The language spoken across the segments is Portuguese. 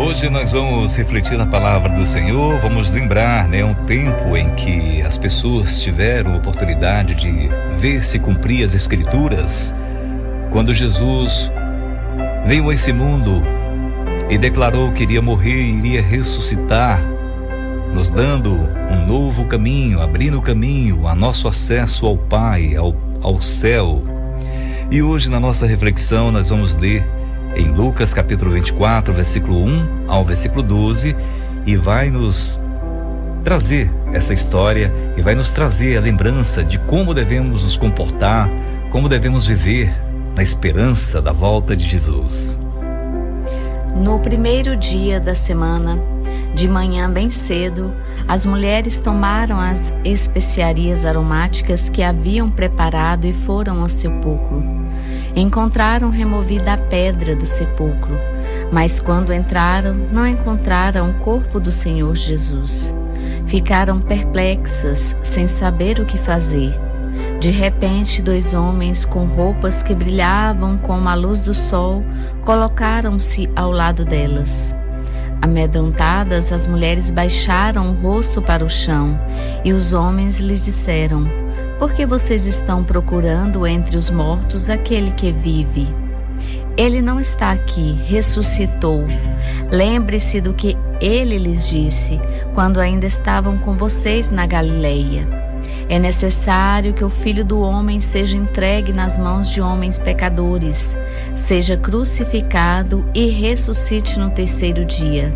Hoje nós vamos refletir na palavra do Senhor, vamos lembrar, um tempo em que as pessoas tiveram oportunidade de ver se cumprir as Escrituras, quando Jesus veio a esse mundo e declarou que iria morrer e iria ressuscitar, nos dando um novo caminho, abrindo o caminho a nosso acesso ao Pai, ao céu. E hoje na nossa reflexão nós vamos ler em Lucas capítulo 24, versículo 1 ao versículo 12, e vai nos trazer essa história e vai nos trazer a lembrança de como devemos nos comportar, como devemos viver na esperança da volta de Jesus. No primeiro dia da semana, de manhã bem cedo, as mulheres tomaram as especiarias aromáticas que haviam preparado e foram ao sepulcro. Encontraram removida a pedra do sepulcro, mas quando entraram, não encontraram o corpo do Senhor Jesus. Ficaram perplexas, sem saber o que fazer. De repente, 2 homens com roupas que brilhavam como a luz do sol colocaram-se ao lado delas. Amedrontadas, as mulheres baixaram o rosto para o chão e os homens lhes disseram: "Por que vocês estão procurando entre os mortos aquele que vive? Ele não está aqui, ressuscitou. Lembre-se do que ele lhes disse quando ainda estavam com vocês na Galileia. É necessário que o Filho do Homem seja entregue nas mãos de homens pecadores, seja crucificado e ressuscite no 3º dia."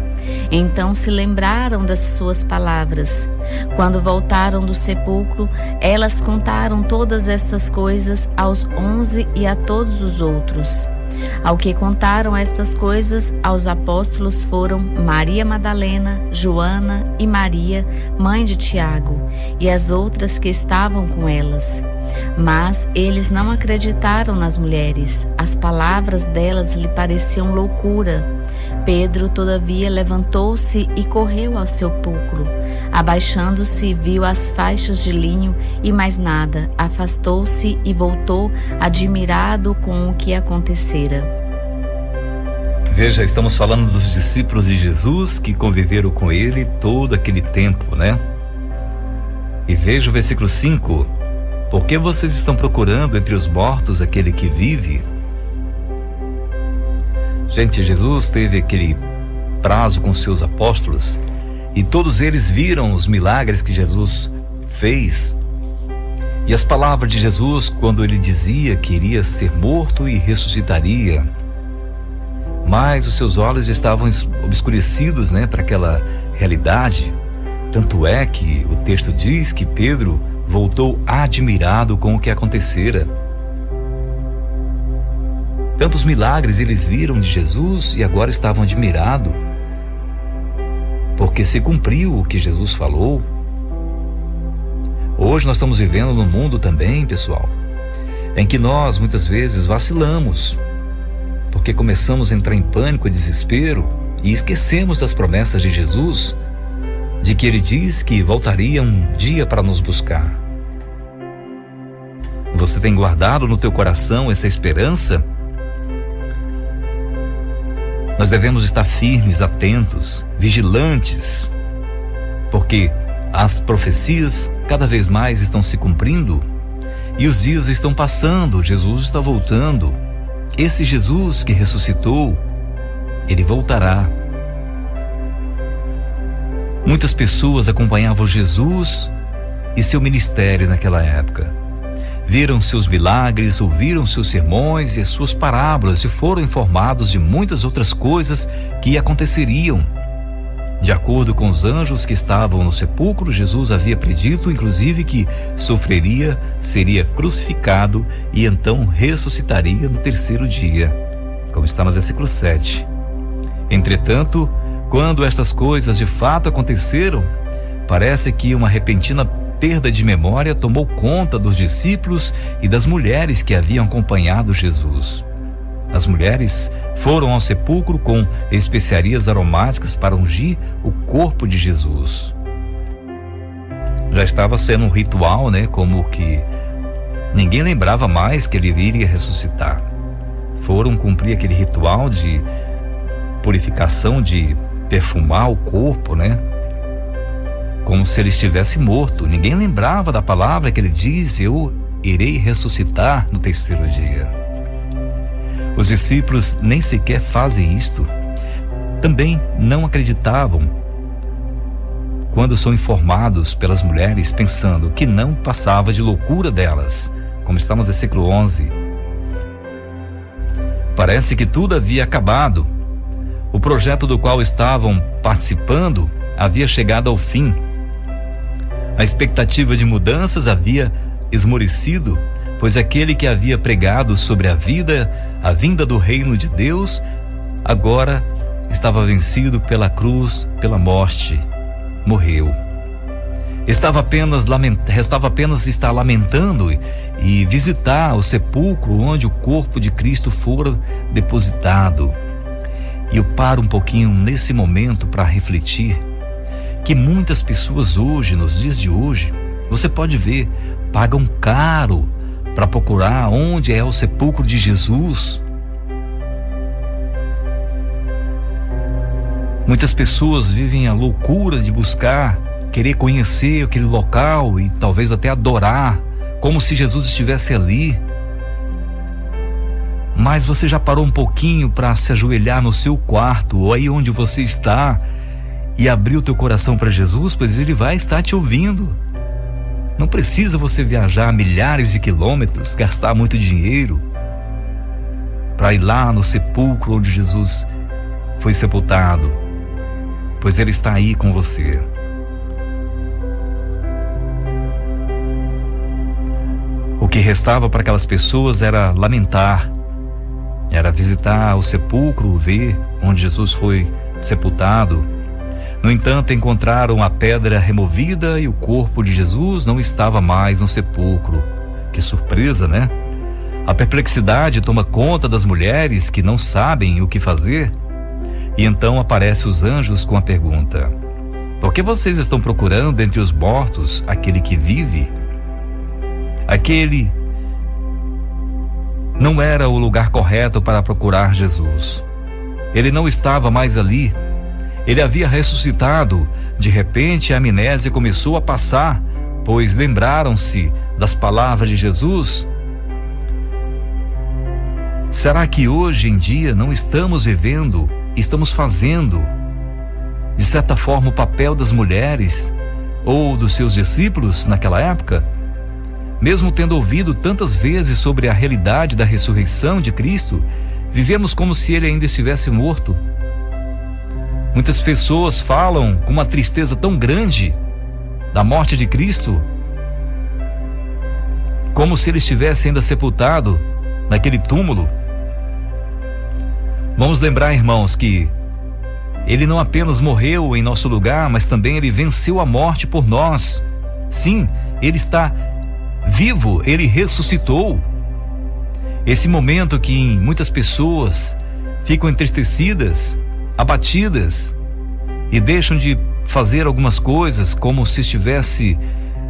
Então se lembraram das suas palavras. Quando voltaram do sepulcro, elas contaram todas estas coisas aos 11 e a todos os outros. Ao que contaram estas coisas aos apóstolos foram Maria Madalena, Joana e Maria, mãe de Tiago, e as outras que estavam com elas. Mas eles não acreditaram nas mulheres, as palavras delas lhe pareciam loucura. Pedro, todavia, levantou-se e correu ao sepulcro. Abaixando-se, viu as faixas de linho e mais nada. Afastou-se e voltou, admirado com o que acontecera. Veja, estamos falando dos discípulos de Jesus que conviveram com ele todo aquele tempo, E veja o versículo 5. "Por que vocês estão procurando entre os mortos aquele que vive?" Gente, Jesus teve aquele prazo com seus apóstolos e todos eles viram os milagres que Jesus fez. E as palavras de Jesus quando ele dizia que iria ser morto e ressuscitaria. Mas os seus olhos estavam obscurecidos, para aquela realidade. Tanto é que o texto diz que Pedro voltou admirado com o que acontecera. Tantos milagres eles viram de Jesus e agora estavam admirados, porque se cumpriu o que Jesus falou. Hoje nós estamos vivendo num mundo também, pessoal, em que nós muitas vezes vacilamos, porque começamos a entrar em pânico e desespero e esquecemos das promessas de Jesus, de que ele diz que voltaria um dia para nos buscar. Você tem guardado no teu coração essa esperança? Nós devemos estar firmes, atentos, vigilantes, porque as profecias cada vez mais estão se cumprindo e os dias estão passando, Jesus está voltando. Esse Jesus que ressuscitou, ele voltará. Muitas pessoas acompanhavam Jesus e seu ministério naquela época. Viram seus milagres, ouviram seus sermões e as suas parábolas e foram informados de muitas outras coisas que aconteceriam. De acordo com os anjos que estavam no sepulcro, Jesus havia predito, inclusive, que sofreria, seria crucificado e então ressuscitaria no 3º dia, como está no versículo 7. Entretanto, quando estas coisas de fato aconteceram, parece que uma repentina perda de memória tomou conta dos discípulos e das mulheres que haviam acompanhado Jesus. As mulheres foram ao sepulcro com especiarias aromáticas para ungir o corpo de Jesus. Já estava sendo um ritual, como que ninguém lembrava mais que ele iria ressuscitar. Foram cumprir aquele ritual de purificação, de perfumar o corpo, né? Como se ele estivesse morto. Ninguém lembrava da palavra que ele diz: eu irei ressuscitar no terceiro dia. Os discípulos nem sequer fazem isto. Também não acreditavam quando são informados pelas mulheres, pensando que não passava de loucura delas, como está no versículo 11. Parece que tudo havia acabado. O projeto do qual estavam participando havia chegado ao fim. A expectativa de mudanças havia esmorecido, pois aquele que havia pregado sobre a vinda do reino de Deus, agora estava vencido pela cruz, pela morte. Morreu. Restava apenas estar lamentando e visitar o sepulcro onde o corpo de Cristo fora depositado. E eu paro um pouquinho nesse momento para refletir que muitas pessoas hoje, nos dias de hoje, você pode ver, pagam caro para procurar onde é o sepulcro de Jesus. Muitas pessoas vivem a loucura de buscar, querer conhecer aquele local e talvez até adorar, como se Jesus estivesse ali. Mas você já parou um pouquinho para se ajoelhar no seu quarto ou aí onde você está e abrir o teu coração para Jesus, pois Ele vai estar te ouvindo. Não precisa você viajar milhares de quilômetros, gastar muito dinheiro para ir lá no sepulcro onde Jesus foi sepultado, pois Ele está aí com você. O que restava para aquelas pessoas era lamentar, era visitar o sepulcro, ver onde Jesus foi sepultado. No entanto, encontraram a pedra removida e o corpo de Jesus não estava mais no sepulcro. Que surpresa, né? A perplexidade toma conta das mulheres que não sabem o que fazer. E então aparecem os anjos com a pergunta: por que vocês estão procurando entre os mortos aquele que vive? Aquele não era o lugar correto para procurar Jesus. Ele não estava mais ali. Ele havia ressuscitado. De repente, a amnésia começou a passar, pois lembraram-se das palavras de Jesus. Será que hoje em dia não estamos vivendo, estamos fazendo, de certa forma, o papel das mulheres ou dos seus discípulos naquela época? Mesmo tendo ouvido tantas vezes sobre a realidade da ressurreição de Cristo, vivemos como se Ele ainda estivesse morto. Muitas pessoas falam com uma tristeza tão grande da morte de Cristo, como se Ele estivesse ainda sepultado naquele túmulo. Vamos lembrar, irmãos, que Ele não apenas morreu em nosso lugar, mas também Ele venceu a morte por nós. Sim, Ele está vivo, Ele ressuscitou. Esse momento que muitas pessoas ficam entristecidas, abatidas e deixam de fazer algumas coisas como se estivesse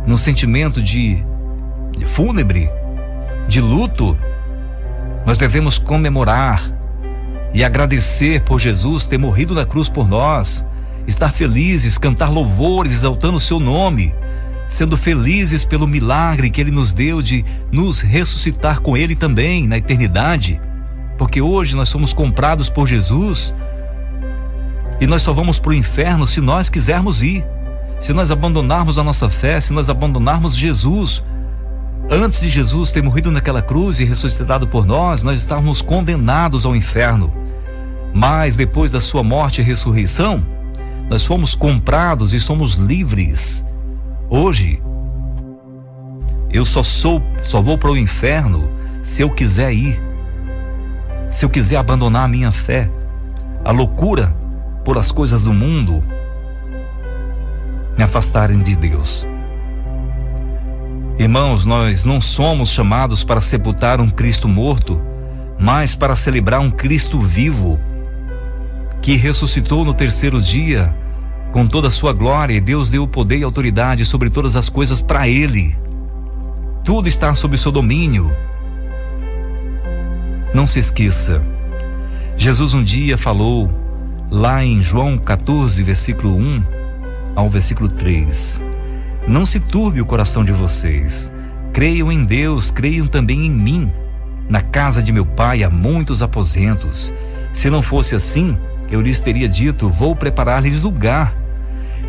num sentimento de fúnebre, de luto, nós devemos comemorar e agradecer por Jesus ter morrido na cruz por nós, estar felizes, cantar louvores, exaltando o seu nome, sendo felizes pelo milagre que Ele nos deu de nos ressuscitar com Ele também na eternidade, porque hoje nós somos comprados por Jesus e nós só vamos para o inferno se nós quisermos ir, se nós abandonarmos a nossa fé, se nós abandonarmos Jesus. Antes de Jesus ter morrido naquela cruz e ressuscitado por nós estávamos condenados ao inferno, mas depois da sua morte e ressurreição, nós fomos comprados e somos livres. Hoje, eu só vou para o inferno se eu quiser ir, se eu quiser abandonar a minha fé, a loucura por as coisas do mundo me afastarem de Deus. Irmãos, nós não somos chamados para sepultar um Cristo morto, mas para celebrar um Cristo vivo, que ressuscitou no terceiro dia com toda a sua glória, e Deus deu o poder e autoridade sobre todas as coisas para Ele. Tudo está sob o seu domínio. Não se esqueça, Jesus um dia falou lá em João 14, versículo 1 ao versículo 3. Não se turbe o coração de vocês. Creiam em Deus, creiam também em mim. Na casa de meu pai há muitos aposentos. Se não fosse assim, eu lhes teria dito: vou preparar-lhes lugar.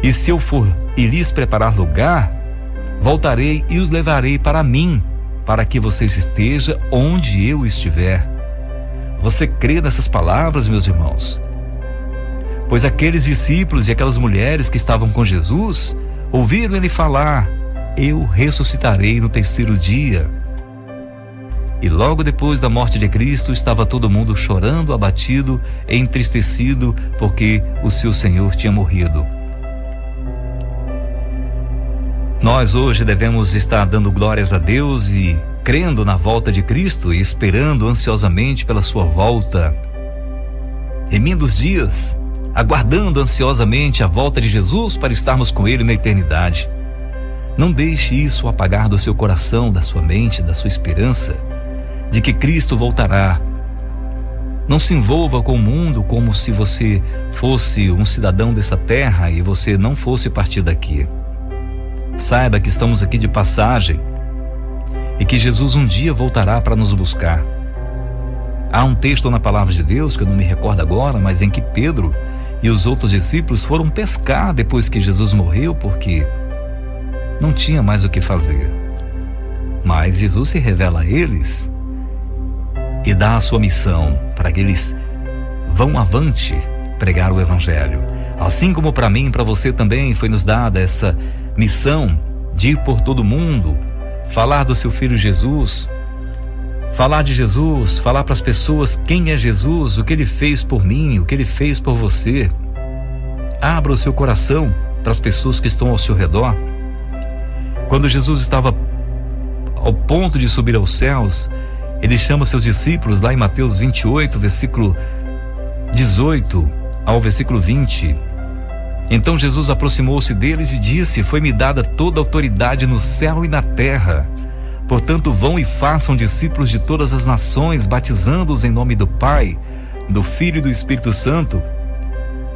E se eu for e lhes preparar lugar, voltarei e os levarei para mim, para que vocês estejam onde eu estiver. Você crê nessas palavras, meus irmãos? Pois aqueles discípulos e aquelas mulheres que estavam com Jesus ouviram ele falar: eu ressuscitarei no terceiro dia. E logo depois da morte de Cristo, estava todo mundo chorando, abatido, entristecido, porque o seu Senhor tinha morrido. Nós hoje devemos estar dando glórias a Deus e crendo na volta de Cristo e esperando ansiosamente pela sua volta. Remindo os dias, aguardando ansiosamente a volta de Jesus para estarmos com Ele na eternidade. Não deixe isso apagar do seu coração, da sua mente, da sua esperança de que Cristo voltará. Não se envolva com o mundo como se você fosse um cidadão dessa terra e você não fosse partir daqui. Saiba que estamos aqui de passagem e que Jesus um dia voltará para nos buscar. Há um texto na palavra de Deus, que eu não me recordo agora, mas em que Pedro e os outros discípulos foram pescar depois que Jesus morreu, porque não tinha mais o que fazer. Mas Jesus se revela a eles e dá a sua missão para que eles vão avante pregar o Evangelho. Assim como para mim e para você também foi nos dada essa missão de ir por todo mundo, falar do seu Filho Jesus, falar de Jesus, falar para as pessoas quem é Jesus, o que Ele fez por mim, o que Ele fez por você. Abra o seu coração para as pessoas que estão ao seu redor. Quando Jesus estava ao ponto de subir aos céus, Ele chama seus discípulos lá em Mateus 28, versículo 18 ao versículo 20. Então Jesus aproximou-se deles e disse: foi-me dada toda a autoridade no céu e na terra. Portanto, vão e façam discípulos de todas as nações, batizando-os em nome do Pai, do Filho e do Espírito Santo,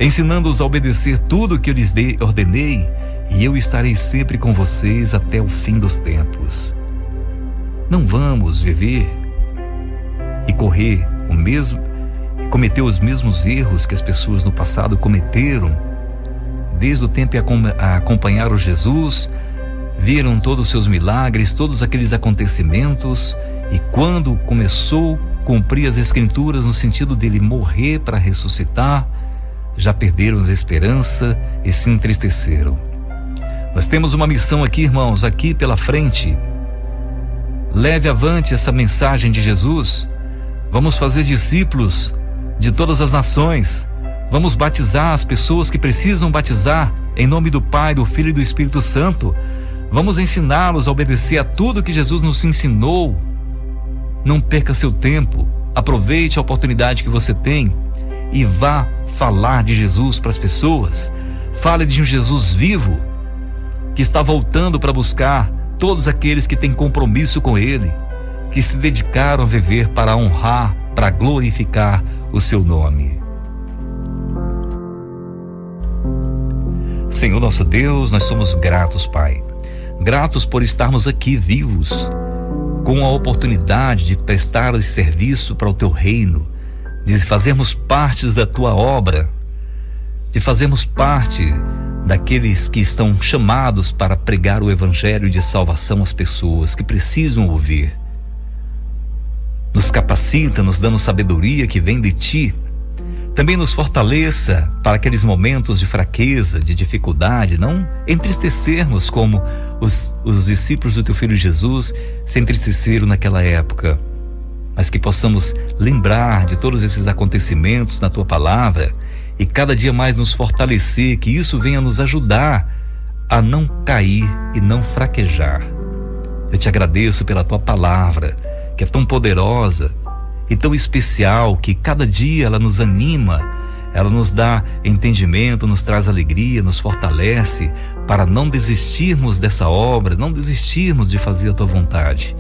ensinando-os a obedecer tudo o que eu lhes ordenei, e eu estarei sempre com vocês até o fim dos tempos. Não vamos viver e correr o mesmo e cometer os mesmos erros que as pessoas no passado cometeram. Desde o tempo a acompanhar o Jesus, viram todos os seus milagres, todos aqueles acontecimentos, e quando começou a cumprir as Escrituras no sentido dele morrer para ressuscitar, já perderam a esperança e se entristeceram. Nós temos uma missão aqui, irmãos, aqui pela frente. Leve avante essa mensagem de Jesus. Vamos fazer discípulos de todas as nações. Vamos batizar as pessoas que precisam batizar em nome do Pai, do Filho e do Espírito Santo. Vamos ensiná-los a obedecer a tudo que Jesus nos ensinou. Não perca seu tempo. Aproveite a oportunidade que você tem e vá falar de Jesus para as pessoas. Fale de um Jesus vivo que está voltando para buscar todos aqueles que têm compromisso com Ele, que se dedicaram a viver para honrar, para glorificar o seu nome. Senhor nosso Deus, nós somos gratos, Pai. Gratos por estarmos aqui vivos, com a oportunidade de prestar esse serviço para o Teu reino, de fazermos parte da Tua obra, de fazermos parte daqueles que estão chamados para pregar o Evangelho de salvação às pessoas que precisam ouvir. Nos capacita, nos dando sabedoria que vem de Ti. Também nos fortaleça para aqueles momentos de fraqueza, de dificuldade, não entristecermos como os discípulos do Teu Filho Jesus se entristeceram naquela época, mas que possamos lembrar de todos esses acontecimentos na Tua palavra e cada dia mais nos fortalecer, que isso venha nos ajudar a não cair e não fraquejar. Eu te agradeço pela Tua palavra, que é tão poderosa e tão especial, que cada dia ela nos anima, ela nos dá entendimento, nos traz alegria, nos fortalece para não desistirmos dessa obra, não desistirmos de fazer a Tua vontade.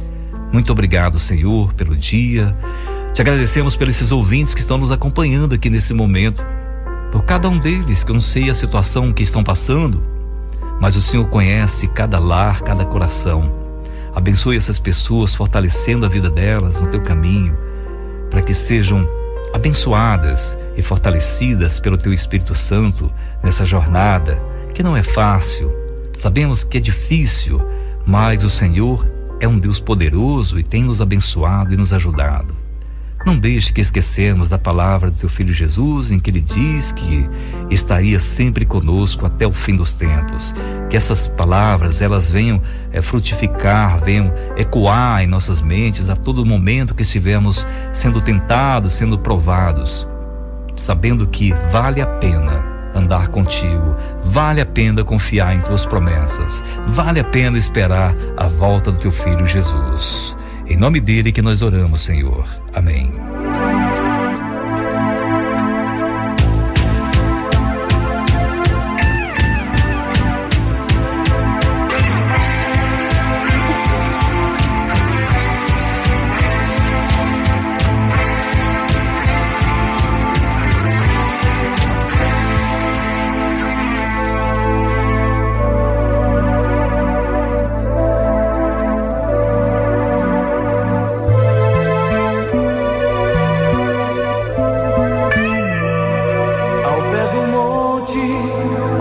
Muito obrigado, Senhor, pelo dia. Te agradecemos pelos esses ouvintes que estão nos acompanhando aqui nesse momento. por cada um deles, que eu não sei a situação que estão passando, mas o Senhor conhece cada lar, cada coração. Abençoe essas pessoas, fortalecendo a vida delas no teu caminho, para que sejam abençoadas e fortalecidas pelo teu Espírito Santo nessa jornada, que não é fácil. Sabemos que é difícil, mas o Senhor é um Deus poderoso e tem nos abençoado e nos ajudado. Não deixe que esquecemos da palavra do teu Filho Jesus, em que ele diz que estaria sempre conosco até o fim dos tempos. Que essas palavras, elas venham frutificar, venham ecoar em nossas mentes a todo momento que estivermos sendo tentados, sendo provados, sabendo que vale a pena andar contigo, vale a pena confiar em tuas promessas, vale a pena esperar a volta do teu Filho Jesus. Em nome dele que nós oramos, Senhor. Amém.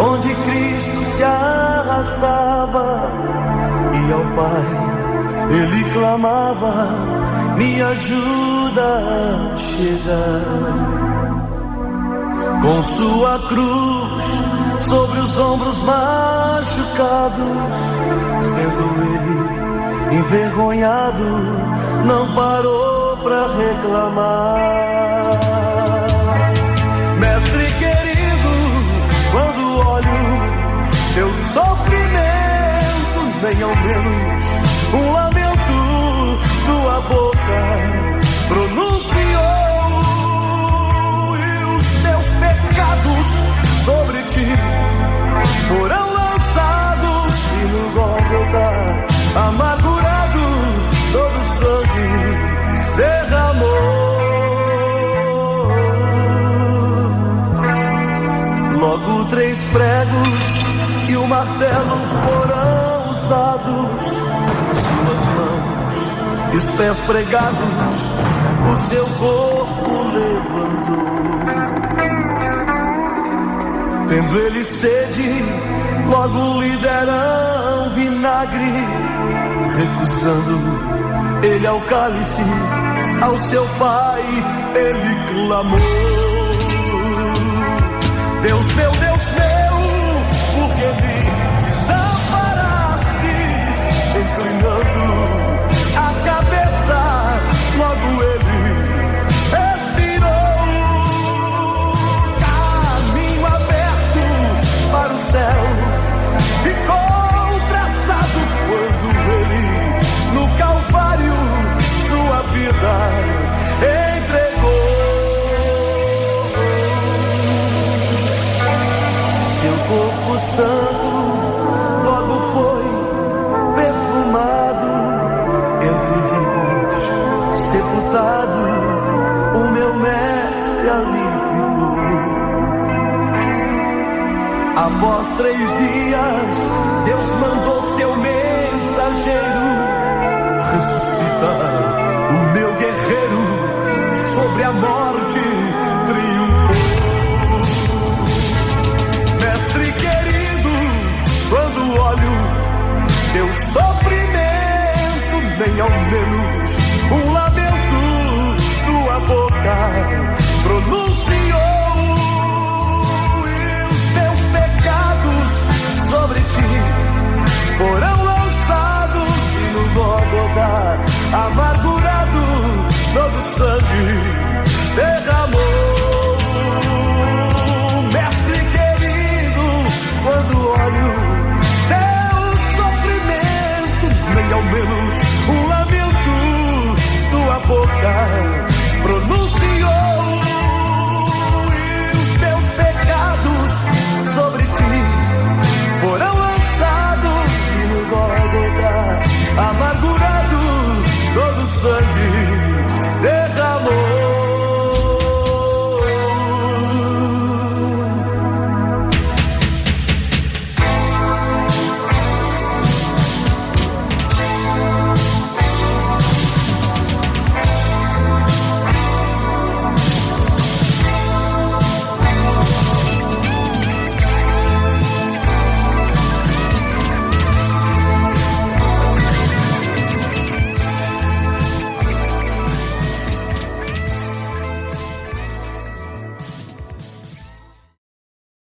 Onde Cristo se arrastava e ao Pai ele clamava: me ajuda a chegar. Com sua cruz sobre os ombros machucados, sendo ele envergonhado, não parou pra reclamar. Mestre querido, quando olho teu sofrimento, nem ao menos um lamento tua boca pronunciou, e os teus pecados sobre ti foram lançados, e no Gólgota amargurado todo sangue derramou. Logo 3 pregos e o martelo foram usados, suas mãos e os pés pregados, o seu corpo levantou. Tendo ele sede, logo lhe deram vinagre, recusando ele ao cálice, ao seu pai ele clamou: Deus meu, por que me desamparastes? Inclinando a cabeça, logo ele expirou. Caminho aberto para o céu ficou traçado quando ele no Calvário sua vida entregou. Seu corpo santo logo foi perfumado, entre ramos sepultado, o meu mestre ali ficou. Após 3 dias, Deus mandou seu mensageiro ressuscitar o meu guerreiro, sobre a morte triunfou. Mestre querido, quando olho teu sofrimento, nem ao